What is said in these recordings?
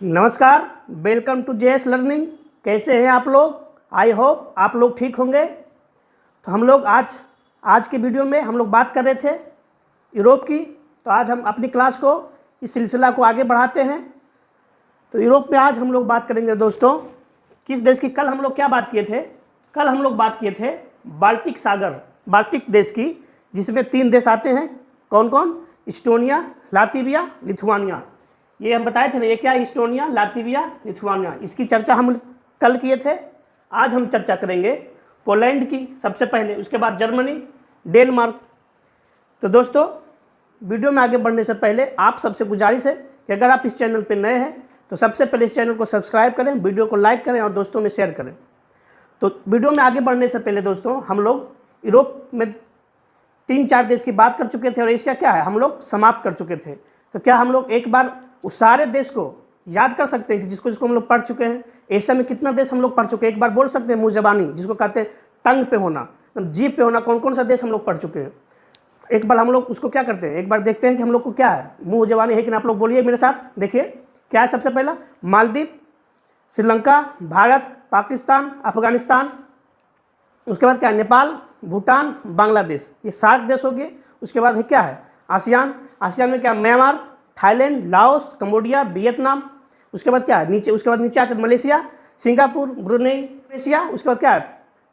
नमस्कार, welcome to JS learning. कैसे हैं आप लोग? आई होप आप लोग ठीक होंगे। तो हम लोग आज के वीडियो में हम लोग बात कर रहे थे यूरोप की। तो आज हम अपनी क्लास को इस सिलसिला को आगे बढ़ाते हैं। तो यूरोप में आज हम लोग बात करेंगे दोस्तों किस देश की। कल हम लोग क्या बात किए थे? कल हम लोग बात किए थे बाल्टिक सागर, बाल्टिक देश की, जिसमें 3 देश आते हैं। कौन कौन? Estonia, Latvia, Lithuania. ये हम बताए थे ना, ये क्या? Estonia, Latvia, Lithuania. इसकी चर्चा हम कल किए थे। आज हम चर्चा करेंगे पोलैंड की सबसे पहले, उसके बाद जर्मनी, डेनमार्क। तो दोस्तों वीडियो में आगे बढ़ने से पहले आप सबसे गुजारिश है कि अगर आप इस चैनल पर नए हैं तो सबसे पहले इस चैनल को सब्सक्राइब करें, वीडियो को लाइक करें और दोस्तों में शेयर करें। तो वीडियो में आगे बढ़ने से पहले दोस्तों हम लोग यूरोप में 3-4 देश की बात कर चुके थे और एशिया क्या है हम लोग समाप्त कर चुके थे। तो क्या हम लोग एक बार उस सारे देश को याद कर सकते हैं कि जिसको हम लोग पढ़ चुके हैं? एशिया में कितना देश हम लोग पढ़ चुके हैं? एक बार बोल सकते हैं मुँह जबानी, जिसको कहते हैं टंग पे होना, जीभ पे होना। कौन कौन सा देश हम लोग पढ़ चुके हैं? एक बार हम लोग उसको क्या करते हैं, एक बार देखते हैं कि हम लोग को क्या है, मुँह जबानी है कि ना। आप लोग बोलिए मेरे साथ, देखिए क्या है। सबसे पहला मालदीव, श्रीलंका, भारत, पाकिस्तान, अफगानिस्तान। उसके बाद क्या है? नेपाल, भूटान, बांग्लादेश। ये 7 देश हो गए। उसके बाद है क्या है? आसियान। आसियान में क्या? Myanmar, Thailand, Laos, Cambodia, Vietnam. उसके बाद क्या है? उसके बाद नीचे आते हैं मलेशिया, सिंगापुर, ब्रुनेई, एशिया। उसके बाद क्या है?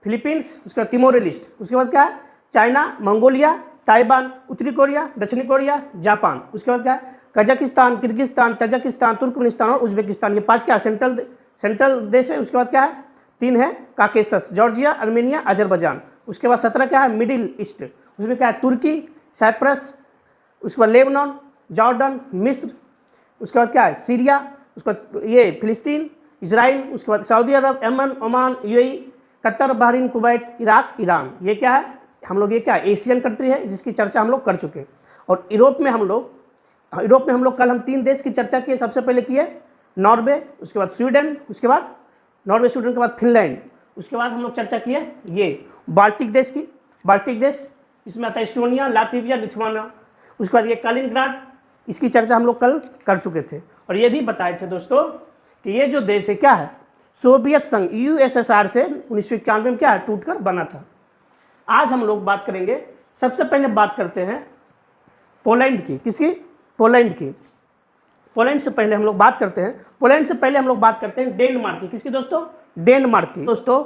फिलीपींस। उसके बाद तिमोर लेस्ट। उसके बाद क्या है? चाइना, मंगोलिया, ताइवान, उत्तरी कोरिया, दक्षिणी कोरिया, जापान। उसके बाद क्या है? कजाकिस्तान, किर्गिस्तान, तजाकिस्तान, तुर्कमेनिस्तान और उज्बेकिस्तान। ये 5 क्या? सेंट्रल देश है। उसके बाद क्या है? 3 है काकेसस, जॉर्जिया, अर्मेनिया, अजरबैजान। उसके बाद 17 क्या है? Middle east. उसमें क्या है? तुर्की, साइप्रस। उसके बाद लेबनान, जॉर्डन, मिस्र। उसके बाद क्या है? सीरिया। उसके बाद ये फिलिस्तीन, इजराइल। उसके बाद Saudi Arab, Yemen, Oman, UAE, Qatar, Bahrain, Kuwait, Iraq, Iran. ये क्या है? हम लोग ये क्या है? एशियन कंट्री है जिसकी चर्चा हम लोग कर चुके हैं। और यूरोप में हम लोग कल हम 3 देश की चर्चा किए। सबसे पहले किए नॉर्वे, उसके बाद स्वीडन, उसके बाद नॉर्वे स्वीडन के बाद फिनलैंड। उसके बाद हम लोग चर्चा किए ये बाल्टिक देश की। बाल्टिक देश इसमें आता है इस्टोनिया, लातविया, लिथुआनिया। उसके बाद ये कालिनग्राड, इसकी चर्चा हम लोग कल कर चुके थे। और ये भी बताए थे दोस्तों कि ये जो देश है क्या है? सोवियत संघ यूएसएसआर से 1991 में क्या है? टूटकर बना था। आज हम लोग बात करेंगे, सबसे पहले बात करते हैं पोलैंड की। किसकी? पोलैंड की। पोलैंड से पहले हम लोग बात करते हैं डेनमार्क की। किसकी दोस्तों? डेनमार्क की। दोस्तों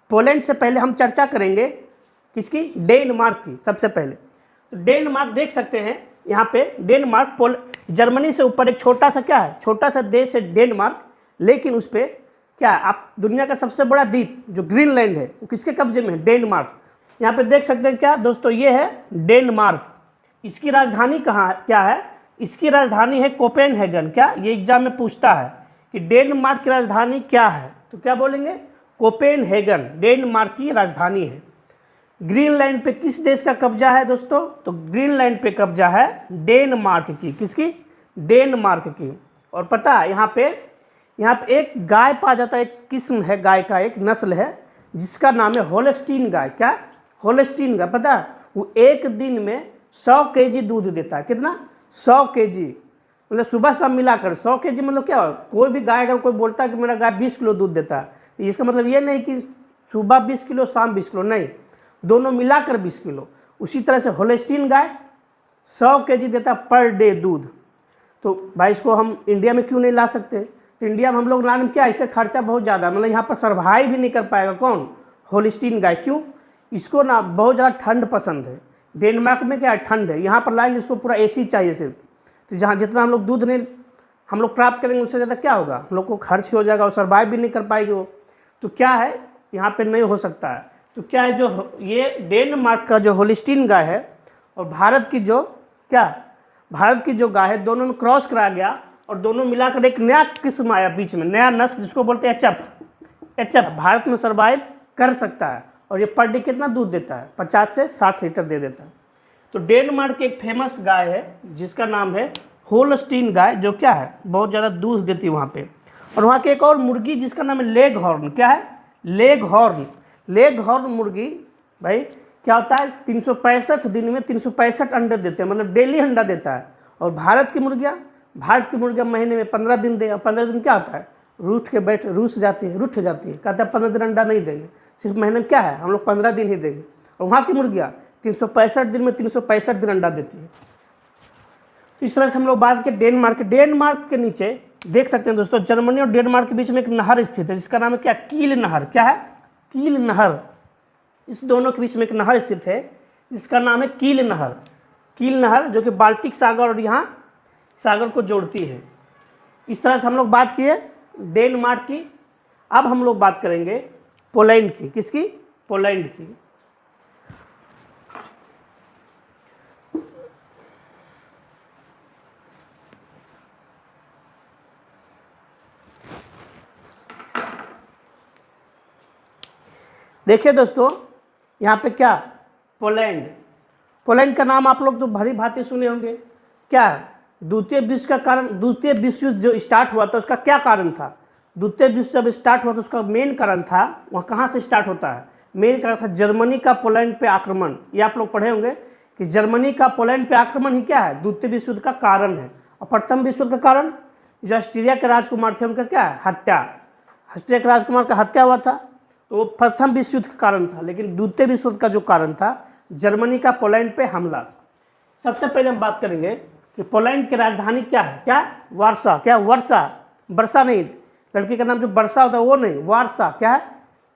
पोलैंड से पहले हम चर्चा करेंगे किसकी? डेनमार्क की सबसे पहले। तो डेनमार्क देख सकते हैं यहाँ पे। डेनमार्क जर्मनी से ऊपर एक छोटा सा क्या है? छोटा सा देश है डेनमार्क। लेकिन उस पर क्या है? आप दुनिया का सबसे बड़ा द्वीप जो ग्रीनलैंड है वो किसके कब्जे में है? डेनमार्क। यहाँ पे देख सकते हैं क्या दोस्तों? ये है डेनमार्क। इसकी राजधानी क्या है? इसकी राजधानी है कोपेनहेगन। क्या ये एग्जाम में पूछता है कि डेनमार्क की राजधानी क्या है? तो क्या बोलेंगे? कोपेनहेगन डेनमार्क की राजधानी है। ग्रीनलैंड पे किस देश का कब्जा है दोस्तों? तो ग्रीनलैंड पे कब्जा है डेनमार्क की। किसकी? डेनमार्क की। और पता है यहाँ पे एक गाय पाया जाता है, एक किस्म है गाय का, एक नस्ल है जिसका नाम है होल्स्टीन गाय। क्या? होल्स्टीन गाय। पता है वो एक दिन में 100 केजी दूध देता है। कितना? 100 केजी। मतलब सुबह शाम मिलाकर 100 केजी। मतलब क्या? कोई भी गाय अगर कोई बोलता है कि मेरा गाय 20 किलो दूध देता है, तो इसका मतलब ये नहीं कि सुबह 20 किलो शाम 20 किलो, नहीं, दोनों मिलाकर 20 किलो। उसी तरह से होल्स्टीन गाय 100 केजी देता पर डे दूध। तो भाई इसको हम इंडिया में क्यों नहीं ला सकते? तो इंडिया में हम लोग लाने में क्या, इससे खर्चा बहुत ज़्यादा, मतलब यहाँ पर सर्वाइव भी नहीं कर पाएगा। कौन? होल्स्टीन गाय। क्यों? इसको ना बहुत ज़्यादा ठंड पसंद है। डेनमार्क में क्या है? ठंड है। यहाँ पर लाएंगे इसको पूरा एसी चाहिए सिर्फ। तो जहाँ जितना हम लोग दूध नहीं हम लोग प्राप्त करेंगे उससे ज़्यादा क्या होगा? हम लोग को खर्च हो जाएगा और सर्वाइव भी नहीं कर पाएगी वो। तो क्या है, यहाँ पर नहीं हो सकता है। तो क्या है, जो ये डेनमार्क का जो होल्स्टीन गाय है और भारत की जो गाय है, दोनों में क्रॉस कराया गया और दोनों मिलाकर एक नया किस्म आया बीच में, नया नस्ल जिसको बोलते हैं एचएफ। भारत में सर्वाइव कर सकता है। और ये पर डे कितना दूध देता है? 50 से 60 लीटर दे देता है। तो डेनमार्क की एक फेमस गाय है जिसका नाम है होल्स्टीन गाय, जो क्या है? बहुत ज़्यादा दूध देती है वहाँ पे। और वहाँ की एक और मुर्गी जिसका नाम है लेग हॉर्न। क्या है? लेग हॉर्न मुर्गी भाई क्या होता है? 365 दिन में 365 अंडे देते हैं, मतलब डेली अंडा देता है। और भारत की मुर्गियाँ भारत की मुर्गियाँ महीने में 15 दिन देगा। 15 दिन क्या होता है, रूठ जाती है, कहता है 15 दिन अंडा नहीं देंगे, सिर्फ महीने में क्या है हम लोग 15 दिन ही देंगे। और वहाँ की मुर्गियाँ 365 दिन में 365 दिन अंडा देती है। तो इस तरह से हम लोग बात करें डेनमार्क के नीचे देख सकते हैं दोस्तों, जर्मनी और डेनमार्क के बीच में एक नहर स्थित है जिसका नाम है क्या, कील नहर। क्या है, कील नहर। इस दोनों के बीच में एक नहर स्थित है जिसका नाम है कील नहर। कील नहर जो कि बाल्टिक सागर और यहाँ सागर को जोड़ती है। इस तरह से हम लोग बात किए डेनमार्क की। अब हम लोग बात करेंगे पोलैंड की। किसकी, पोलैंड की। देखिए दोस्तों, यहाँ पे क्या, पोलैंड का नाम आप लोग तो भली भांति सुने होंगे। क्या, द्वितीय विश्व युद्ध जो स्टार्ट हुआ था उसका क्या कारण था। द्वितीय विश्व जब स्टार्ट हुआ तो उसका मेन कारण था, वह कहाँ से स्टार्ट होता है, मेन कारण था जर्मनी का पोलैंड पे आक्रमण। ये आप लोग पढ़े होंगे कि जर्मनी का पोलैंड पे आक्रमण ही क्या है, द्वितीय विश्व युद्ध का कारण है। और प्रथम विश्व युद्ध का कारण जो ऑस्ट्रिया के राजकुमार थे उनका क्या है, हत्या। ऑस्ट्रिया के राजकुमार का हत्या हुआ था, तो वो प्रथम विश्व युद्ध का कारण था। लेकिन द्वितीय विश्व युद्ध का जो कारण था जर्मनी का पोलैंड पे हमला। सबसे पहले हम बात करेंगे कि पोलैंड की राजधानी क्या है, क्या, वार्सा। क्या, वर्षा, वर्षा नहीं, लड़की का नाम जो वर्षा होता है वो नहीं, वार्सा। क्या है,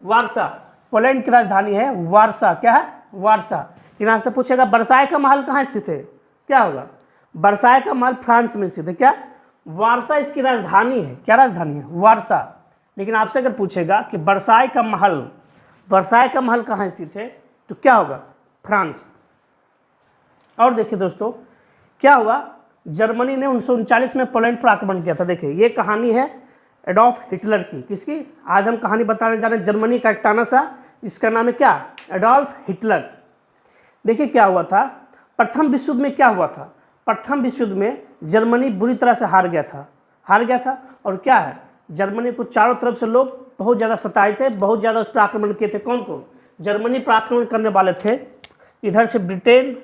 वार्सा। पोलैंड की राजधानी है वार्सा। क्या है, वार्सा। यहाँ से पूछेगा वर्साय का महल कहाँ स्थित है, क्या होगा, वर्साय का महल फ्रांस में स्थित है। क्या, वार्सा इसकी राजधानी है। क्या राजधानी है, वार्सा। लेकिन आपसे अगर पूछेगा कि वर्साय का महल कहाँ स्थित है, तो क्या होगा, फ्रांस। और देखिए दोस्तों क्या हुआ, जर्मनी ने 1939 में पोलैंड पर आक्रमण किया था। देखिए ये कहानी है एडोल्फ हिटलर की। किसकी, आज हम कहानी बताने जा रहे हैं जर्मनी का एक तानाशाह जिसका नाम है क्या, एडोल्फ हिटलर। देखिए क्या हुआ था, प्रथम विश्व युद्ध में क्या हुआ था, प्रथम विश्व युद्ध में जर्मनी बुरी तरह से हार गया था। और क्या है, जर्मनी को चारों तरफ से लोग बहुत ज़्यादा सताए थे, बहुत ज़्यादा उस पर आक्रमण किए थे। कौन, जर्मनी पर आक्रमण करने वाले थे, इधर से ब्रिटेन,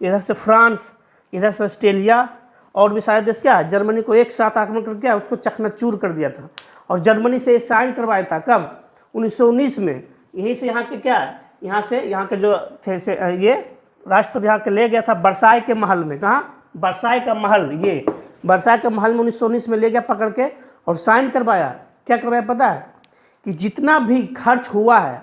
इधर से फ्रांस, इधर से ऑस्ट्रेलिया और भी सारे देश। क्या, जर्मनी को एक साथ आक्रमण करके क्या उसको चकनाचूर कर दिया था। और जर्मनी से साइन करवाया था कब, 1919 में। यहीं से यहाँ के क्या, यहाँ के जो थे ये राष्ट्रपति यहाँ के ले गया था वर्साय के महल में। कहाँ, वर्साय का महल, ये वर्साय के महल में 1919 में ले गया पकड़ के और साइन करवाया। क्या करवाया पता है, कि जितना भी खर्च हुआ है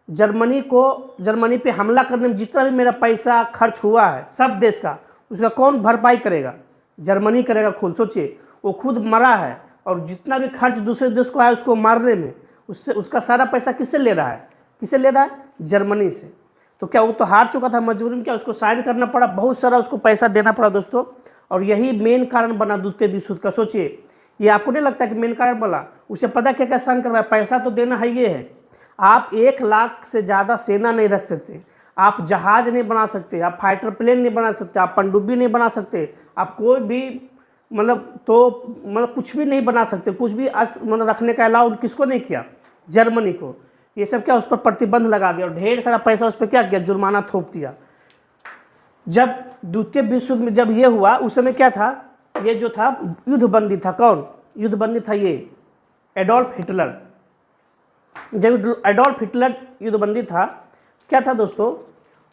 जर्मनी पे हमला करने में, जितना भी मेरा पैसा खर्च हुआ है सब देश का, उसका कौन भरपाई करेगा, जर्मनी करेगा खुद। सोचिए वो खुद मरा है और जितना भी खर्च दूसरे देश को आया उसको मारने में, उसका सारा पैसा किससे ले रहा है, जर्मनी से। तो क्या वो तो हार चुका था, मजबूरी में क्या उसको साइन करना पड़ा, बहुत सारा उसको पैसा देना पड़ा दोस्तों। और यही मेन कारण बना द्वितीय विश्व युद्ध का। सोचिए ये आपको नहीं लगता कि मेन कारण बना, उसे पता क्या क्या साइन करवाया, पैसा तो देना है। ये है, आप 1 लाख से ज़्यादा सेना नहीं रख सकते, आप जहाज नहीं बना सकते, आप फाइटर प्लेन नहीं बना सकते, आप पनडुब्बी नहीं बना सकते, आप कोई भी कुछ भी नहीं बना सकते, कुछ भी रखने का अलाउ किसको नहीं किया, जर्मनी को। ये सब क्या उस पर प्रतिबंध लगा दिया और ढेर सारा पैसा उस पर क्या किया, जुर्माना थोप दिया। जब द्वितीय विश्व युद्ध में जब ये हुआ उस समय क्या था, ये जो था युद्धबंदी था। कौन युद्धबंदी था, ये एडोल्फ हिटलर। जब एडोल्फ हिटलर युद्धबंदी था, क्या था दोस्तों,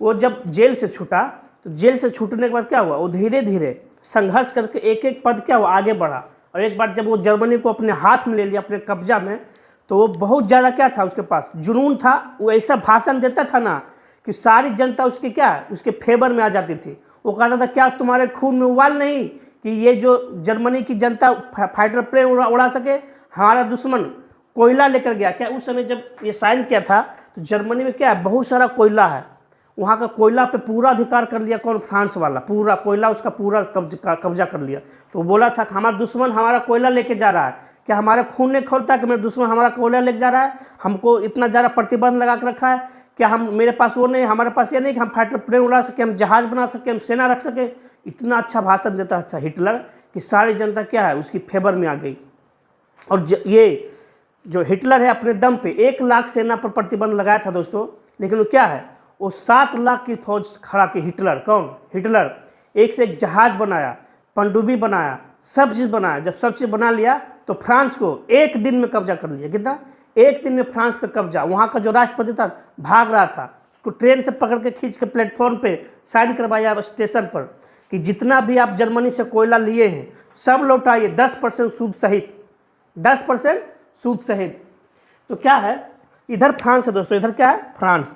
वो जब जेल से छूटा तो जेल से छूटने के बाद क्या हुआ, वो धीरे धीरे संघर्ष करके एक एक पद क्या हुआ आगे बढ़ा। और एक बार जब वो जर्मनी को अपने हाथ में ले लिया, अपने कब्जा में, तो वो बहुत ज़्यादा क्या था उसके पास, जुनून था। वो ऐसा भाषण देता था ना कि सारी जनता उसके क्या, उसके फेवर में आ जाती थी। वो कहता था क्या तुम्हारे खून में उबाल नहीं कि ये जो जर्मनी की जनता फाइटर प्लेन उड़ा सके, हमारा दुश्मन कोयला लेकर गया। क्या उस समय जब ये साइन किया था तो जर्मनी में क्या है, बहुत सारा कोयला है, वहाँ का कोयला पे पूरा अधिकार कर लिया कौन, फ्रांस वाला, पूरा कोयला उसका पूरा कब्जा कर लिया। तो बोला था कि हमारा दुश्मन हमारा कोयला लेके जा रहा है, क्या हमारे खून नहीं खोलता कि मेरा दुश्मन हमारा कोयला लेके जा रहा है, हमको इतना ज़्यादा प्रतिबंध लगा के रखा है, क्या हम मेरे पास वो नहीं, हमारे पास ये नहीं कि हम फाइटर प्लेन उड़ा सके, हम जहाज़ बना सके, हम सेना रख सके। इतना अच्छा भाषण देता अच्छा हिटलर कि सारी जनता क्या है उसकी फेवर में आ गई। और ये जो हिटलर है अपने दम पे 1 लाख सेना पर प्रतिबंध लगाया था दोस्तों, लेकिन वो क्या है, वो 7 लाख की फौज खड़ा की। हिटलर कौन, हिटलर एक से एक जहाज बनाया, पनडुब्बी बनाया, सब चीज़ बनाया। जब सब चीज़ बना लिया तो फ्रांस को एक दिन में कब्जा कर लिया। कितना? एक दिन में फ्रांस पे कब्जा। वहाँ का जो राष्ट्रपति था भाग रहा था, उसको ट्रेन से पकड़ के खींच के प्लेटफॉर्म पे साइन करवाया स्टेशन पर कि जितना भी आप जर्मनी से कोयला लिए हैं सब लौटाइए 10% सूद सहित, 10% सूद सहित। तो क्या है, इधर फ्रांस है दोस्तों, इधर क्या है? फ्रांस।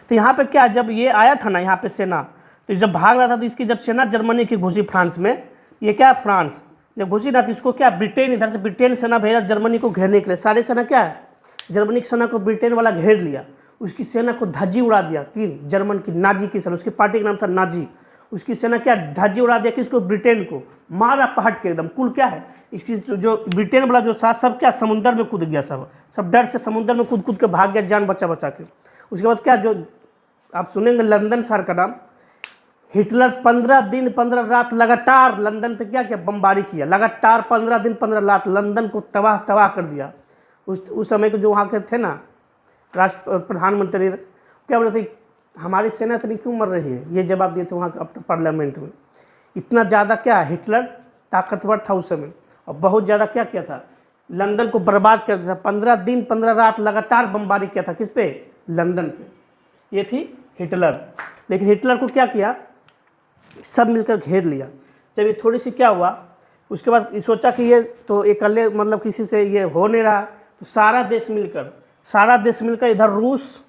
तो यहाँ पे क्या, जब ये आया था ना यहाँ पे सेना, तो जब भाग रहा था तो इसकी जब सेना जर्मनी की घुसी फ्रांस में, ये क्या है फ्रांस, जब घुसी ना तो इसको क्या ब्रिटेन, इधर से ब्रिटेन सेना भेजा जर्मनी को घेरने के लिए। सारे सेना क्या है, जर्मनी की सेना को ब्रिटेन वाला घेर लिया, उसकी सेना को धज्जी उड़ा दिया कि जर्मन की नाजी की सेना, उसकी पार्टी का नाम था नाजी, उसकी सेना क्या धज्जी उड़ा दिया किसको, ब्रिटेन को, मारा पहट के एकदम। कुल क्या है इसकी जो ब्रिटेन वाला जो था सब क्या समुद्र में कूद गया, सब डर से समुद्र में कूद कूद के भाग गया जान बचा बचा के। उसके बाद क्या, जो आप सुनेंगे लंदन शहर का नाम, हिटलर 15 दिन 15 रात लगातार लंदन पे क्या किया, बमबारी किया, लगातार 15 दिन 15 रात लंदन को तबाह कर दिया। उस समय के जो वहाँ के थे ना राष्ट्र प्रधानमंत्री, क्या बोले थे, हमारी सेना इतनी क्यों मर रही है, ये जवाब दिए थे वहाँ के पार्लियामेंट में। इतना ज़्यादा क्या हिटलर ताकतवर था उस समय, और बहुत ज़्यादा क्या किया था, लंदन को बर्बाद कर दिया था। 15 दिन 15 रात लगातार बमबारी किया था, किस पे, लंदन पे। ये थी हिटलर। लेकिन हिटलर को क्या किया, सब मिलकर घेर लिया। जब ये थोड़ी सी क्या हुआ, उसके बाद सोचा कि ये तो अकेले मतलब किसी से ये हो नहीं रहा, तो सारा देश मिलकर इधर रूस,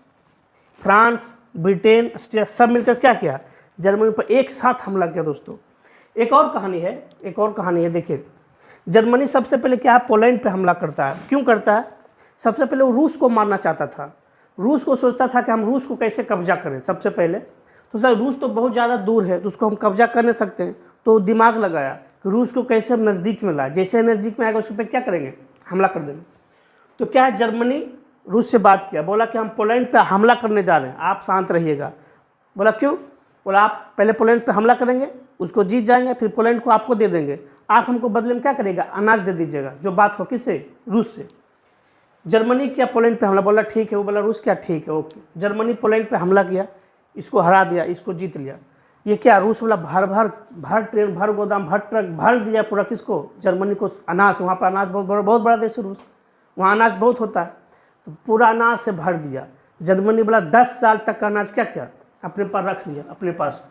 फ्रांस, ब्रिटेन, ऑस्ट्रिया सब मिलकर क्या किया, जर्मनी पर एक साथ हमला किया। दोस्तों एक और कहानी है, देखिए जर्मनी सबसे पहले क्या है, पोलैंड पे हमला करता है। क्यों करता है, सबसे पहले वो रूस को मारना चाहता था। रूस को सोचता था कि हम रूस को कैसे कब्जा करें सबसे पहले, तो सर रूस तो बहुत ज़्यादा दूर है तो उसको हम कब्जा कर नहीं सकते हैं, तो दिमाग लगाया कि रूस को कैसे हम नज़दीक में लाए, जैसे नज़दीक में आएगा उस पर क्या करेंगे, हमला कर देंगे। तो क्या है, जर्मनी रूस से बात किया, बोला कि हम पोलैंड पे हमला करने जा रहे हैं, आप शांत रहिएगा। बोला क्यों, बोला आप पहले पोलैंड पे हमला करेंगे, उसको जीत जाएंगे, फिर पोलैंड को आपको दे देंगे, आप हमको बदले में क्या करेगा, अनाज दे दीजिएगा। जो बात हो किससे, रूस से। जर्मनी क्या पोलैंड पे हमला, बोला ठीक है, वो बोला रूस क्या ठीक है ओके। जर्मनी पोलैंड पे हमला किया, इसको हरा दिया, इसको जीत लिया। ये क्या, रूस वाला भर ट्रेन, भर गोदाम, भर ट्रक भर दिया पूरा किसको, जर्मनी को, अनाज। वहाँ पर अनाज बहुत बड़ा देश है रूस, वहाँ अनाज बहुत होता है, तो पूरा अनाज से भर दिया। जर्मनी वाला 10 साल तक का अनाज क्या किया, अपने पास रख लिया अपने पास।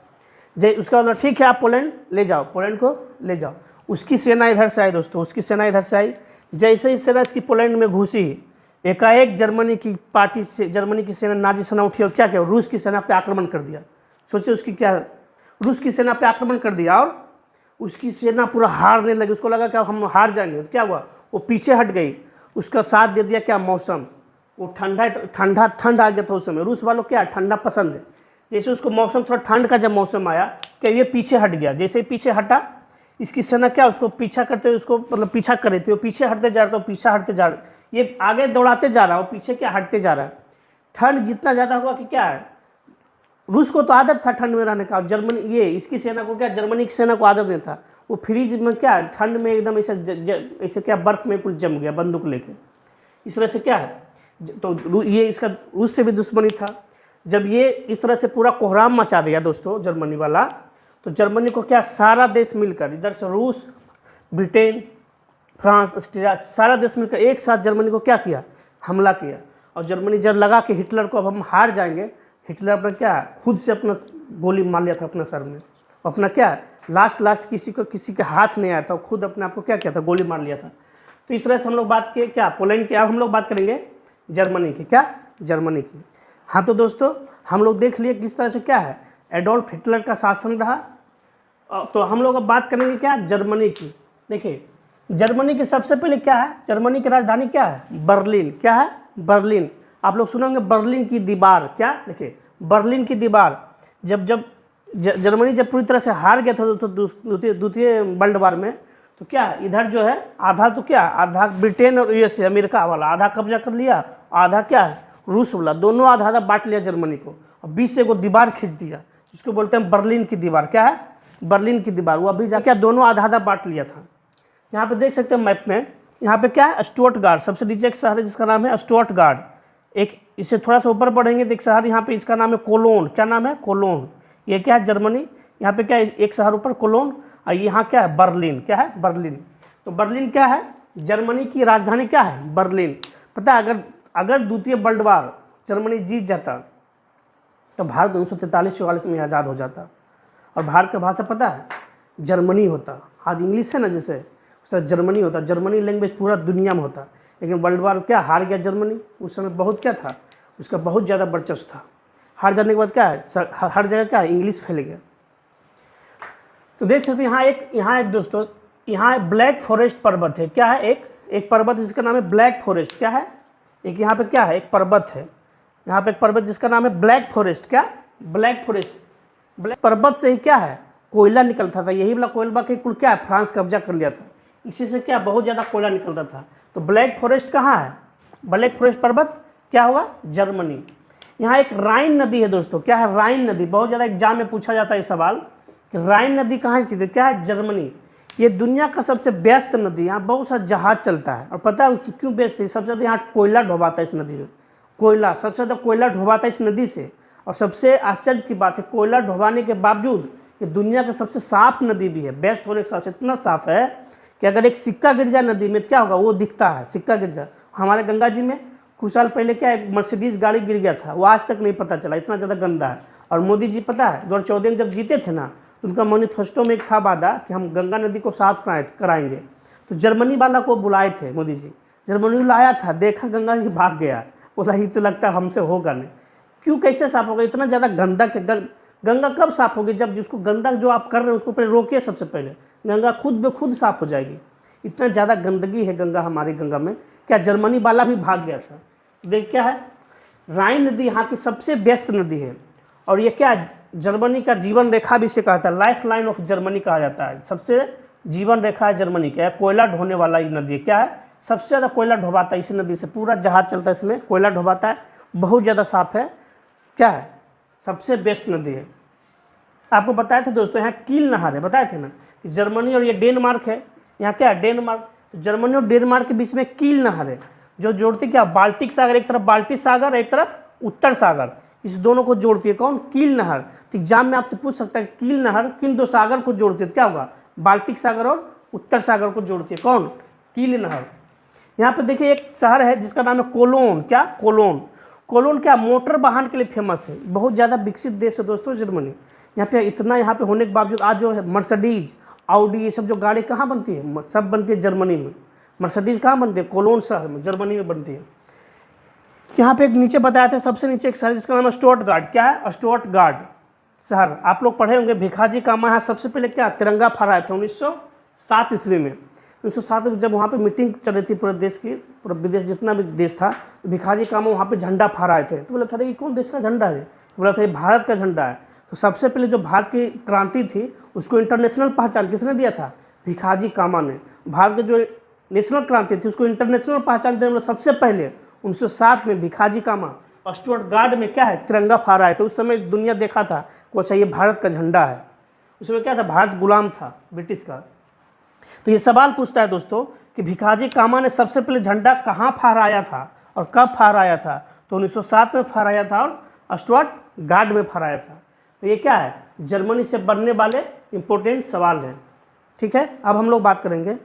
उसका मतलब ठीक है आप पोलैंड ले जाओ, पोलैंड को ले जाओ। उसकी सेना इधर से आई दोस्तों, उसकी सेना इधर से आई। जैसे ही सेना इसकी पोलैंड में घुसी, एकाएक जर्मनी की पार्टी से, जर्मनी की सेना, नाजी सेना उठी और क्या किया, रूस की सेना पे आक्रमण कर दिया। सोचिए उसकी क्या, रूस की सेना पे आक्रमण कर दिया और उसकी सेना पूरा हारने लगी। उसको लगा कि हम हार जाएंगे, तो क्या हुआ, वो पीछे हट गई। उसका साथ दे दिया क्या, मौसम, वो ठंड आ गया था उस समय। रूस वालों क्या ठंडा पसंद है, जैसे उसको मौसम थोड़ा ठंड का जब मौसम आया, क्या ये पीछे हट गया। जैसे ही पीछे हटा, इसकी सेना क्या उसको पीछा करते हुए, उसको मतलब पीछा कर रही थी, वो पीछे हटते जा रहा था, पीछा हटते जा रहा, ये आगे दौड़ाते जा रहा है, वो पीछे क्या हटते जा रहा है। ठंड जितना ज़्यादा हुआ कि क्या है, रूस को तो आदत था ठंड में रहने का, जर्मनी ये इसकी सेना को क्या, जर्मनी की सेना को आदत नहीं था। वो फ्रीज में क्या ठंड में एकदम ऐसे क्या बर्फ में कुछ जम गया बंदूक लेके। इस तरह से क्या है, तो ये इसका रूस से भी दुश्मनी था। जब ये इस तरह से पूरा कोहराम मचा दिया दोस्तों जर्मनी वाला, तो जर्मनी को क्या सारा देश मिलकर, इधर से रूस, ब्रिटेन, फ्रांस, ऑस्ट्रिया, सारा देश मिलकर एक साथ जर्मनी को क्या किया, हमला किया। और जर्मनी जब लगा कि हिटलर को अब हम हार जाएंगे, हिटलर अपना क्या खुद से अपना गोली मार लिया था अपना सर में, अपना क्या लास्ट किसी के हाथ नहीं आया था, खुद अपने आप को क्या किया था, गोली मार लिया था। तो इस तरह से हम लोग बात किए क्या, पोलैंड की। अब हम लोग बात करेंगे जर्मनी की, क्या, जर्मनी की। हाँ तो दोस्तों हम लोग देख लिए किस तरह से क्या है एडोल्फ हिटलर का शासन रहा। तो हम लोग अब बात करेंगे क्या, जर्मनी की। देखिए जर्मनी की सबसे पहले क्या है, जर्मनी की राजधानी क्या है, बर्लिन। क्या है, बर्लिन। आप लोग सुनेंगे बर्लिन की दीवार, क्या, देखिए बर्लिन की दीवार। जब जर्मनी जब पूरी तरह से हार गया था तो द्वितीय वर्ल्ड वार में, तो क्या इधर जो है आधा तो क्या, आधा ब्रिटेन और यूएसए अमेरिका वाला आधा कब्जा कर लिया, आधा क्या है रूस वाला, दोनों आधा बांट लिया जर्मनी को, और बीच से वो दीवार खींच दिया जिसको बोलते हैं बर्लिन की दीवार। क्या है, बर्लिन की दीवार। वो अभी जाके दोनों आधा बांट लिया था। यहाँ पे देख सकते हैं मैप में, यहाँ पे क्या है, स्टुअर्टगार्ड, सबसे नीचे एक शहर है जिसका नाम है स्टुअर्टगार्ड। एक इससे थोड़ा सा ऊपर बढ़ेंगे तो एक शहर यहाँ पे, इसका नाम है कोलोन। क्या नाम है, कोलोन। ये क्या है, जर्मनी। यहाँ पे क्या है, एक शहर ऊपर कोलोन, और यहाँ क्या है, बर्लिन। क्या है, बर्लिन। तो बर्लिन क्या है, जर्मनी की राजधानी क्या है, बर्लिन। पता है अगर द्वितीय वर्ल्ड वार जर्मनी जीत जाता तो भारत 1943-44 में आज़ाद हो जाता। और भारत का भाषा पता है, जर्मनी होता। आज इंग्लिश है ना जैसे, उस तरह जर्मनी होता। जर्मनी लैंग्वेज पूरा दुनिया में होता। लेकिन वर्ल्ड वार क्या, हार गया जर्मनी। उस समय बहुत क्या था, उसका बहुत ज़्यादा वर्चस्व था। हार जाने के बाद क्या है, हर जगह क्या है, इंग्लिश फैल गया। तो देख सकते हैं यहाँ एक दोस्तों, यहाँ ब्लैक फॉरेस्ट पर्वत है। क्या है, एक पर्वत जिसका नाम है ब्लैक फॉरेस्ट। क्या है, एक यहाँ पे क्या है, एक पर्वत है, यहाँ पे एक पर्वत जिसका नाम है ब्लैक फॉरेस्ट। क्या, ब्लैक फॉरेस्ट। ब्लैक पर्वत से ही क्या है, कोयला निकलता था। यही वाला कोयला के कुल क्या है, फ्रांस कब्जा कर लिया था। इसी से क्या, बहुत ज़्यादा कोयला निकलता था। तो ब्लैक फॉरेस्ट कहाँ है, ब्लैक फॉरेस्ट पर्वत क्या हुआ, जर्मनी। यहाँ एक राइन नदी है दोस्तों। क्या है, राइन नदी। बहुत ज़्यादा एग्जाम में पूछा जाता है ये सवाल कि राइन नदी कहाँ स्थित है। क्या है, जर्मनी। ये दुनिया का सबसे व्यस्त नदी। यहाँ बहुत सारा जहाज चलता है। और पता है उसकी क्यों व्यस्त है, सबसे ज़्यादा यहाँ कोयला ढोबाता है इस नदी में। कोयला, सबसे ज़्यादा कोयला ढोबाता है इस नदी से। और सबसे आश्चर्य की बात है, कोयला ढोबाने के बावजूद ये दुनिया का सबसे साफ नदी भी है। व्यस्त होने के साथ इतना साफ है कि अगर एक सिक्का गिर जाए नदी में तो क्या होगा, वो दिखता है, सिक्का गिर जाए। हमारे गंगा जी में कुछ साल पहले क्या, एक मर्सिडीज गाड़ी गिर गया था, वो आज तक नहीं पता चला, इतना ज़्यादा गंदा है। और मोदी जी पता है 2014 में जब जीते थे ना, उनका मैनिफेस्टो में एक था वादा कि हम गंगा नदी को साफ कराएंगे। तो जर्मनी वाला को बुलाए थे मोदी जी, जर्मनी लाया था, देखा गंगा जी भाग गया, बोला ये तो लगता है हमसे होगा नहीं। क्यों, कैसे साफ होगा, इतना ज़्यादा गंदा के गंगा कब साफ होगी, जब जिसको गंदा जो आप कर रहे हैं उसको पहले रोकिए। सबसे पहले गंगा खुद ब खुद साफ हो जाएगी। इतना ज़्यादा गंदगी है गंगा, हमारी गंगा में। क्या, जर्मनी वाला भी भाग गया था। देख क्या है, राइन नदी यहाँ की सबसे व्यस्त नदी है। और ये क्या, जर्मनी का जीवन रेखा भी इसे कहा जाता है, लाइफ लाइन ऑफ जर्मनी कहा जाता है। सबसे जीवन रेखा है जर्मनी का, कोयला ढोने वाला ये नदी है। क्या है, सबसे ज़्यादा कोयला ढोबाता है इसी नदी से, पूरा जहाज चलता है इसमें, कोयला ढोबाता है, बहुत ज़्यादा साफ है। क्या है, सबसे बेस्ट नदी है। आपको बताए थे दोस्तों, यहाँ कील नहर है, बताए थे ना कि जर्मनी और ये डेनमार्क है। यहाँ क्या है, डेनमार्क। तो जर्मनी और डेनमार्क के बीच में कील नहर है जो जोड़ती क्या, बाल्टिक सागर, एक तरफ बाल्टिक सागर, एक तरफ उत्तर सागर, इस दोनों को जोड़ती है कौन, कील नहर। तो एग्जाम में आपसे पूछ सकता है कील नहर किन दो सागर को जोड़ती है, तो क्या होगा, बाल्टिक सागर और उत्तर सागर को जोड़ती है कौन, कील नहर। यहाँ पे देखिए एक शहर है जिसका नाम है कोलोन। क्या, कोलोन। कोलोन क्या, मोटर वाहन के लिए फेमस है। बहुत ज़्यादा विकसित देश है दोस्तों जर्मनी। यहाँ पे इतना यहाँ पे होने के बावजूद आज जो है मर्सिडीज, ऑडी, ये सब जो गाड़ी कहाँ बनती है, सब बनती है जर्मनी में। मर्सिडीज कहाँ बनती है, कोलोन शहर में, जर्मनी में बनती है। यहाँ पे एक नीचे बताया था, सबसे नीचे एक शहर जिसका नाम है स्टुटगार्ट। क्या है, स्टुटगार्ट शहर। आप लोग पढ़े होंगे, भिखाजी कामा यहाँ सबसे पहले क्या, तिरंगा फहराए थे 1907 ईस्वी में। 1907 में जब वहाँ पे मीटिंग चल रही थी पूरे देश की, पूरा विदेश जितना भी देश था, तो भिखाजी कामा वहाँ पे झंडा फहराए थे। तो बोला था ये कौन देश का झंडा है, बोला था ये भारत का झंडा है। तो सबसे पहले जो भारत की क्रांति थी उसको इंटरनेशनल पहचान किसने दिया था, भिखाजी कामा ने। भारत की जो नेशनल क्रांति थी उसको इंटरनेशनल पहचान देने वाला सबसे पहले 1907 में भिखाजी कामा और स्टुटगार्ट में क्या है, तिरंगा फहराए थे। उस समय दुनिया देखा था को अच्छा ये भारत का झंडा है। उसमें क्या था, भारत गुलाम था ब्रिटिश का। तो ये सवाल पूछता है दोस्तों कि भिखाजी कामा ने सबसे पहले झंडा कहाँ फहराया था और कब फहराया था, तो 1907 में फहराया था और स्टुटगार्ट में फहराया था। तो ये क्या है, जर्मनी से बनने वाले इंपॉर्टेंट सवाल हैं। ठीक है, अब हम लोग बात करेंगे।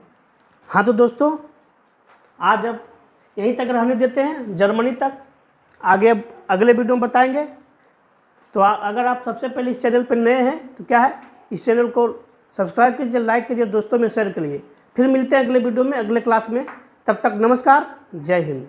हाँ तो दोस्तों आज अब यहीं तक रहने देते हैं, जर्मनी तक। आगे अब अगले वीडियो में बताएंगे। तो अगर आप सबसे पहले इस चैनल पर नए हैं तो क्या है, इस चैनल को सब्सक्राइब कीजिए, लाइक कीजिए, दोस्तों में शेयर करिए। फिर मिलते हैं अगले वीडियो में, अगले क्लास में। तब तक नमस्कार, जय हिंद।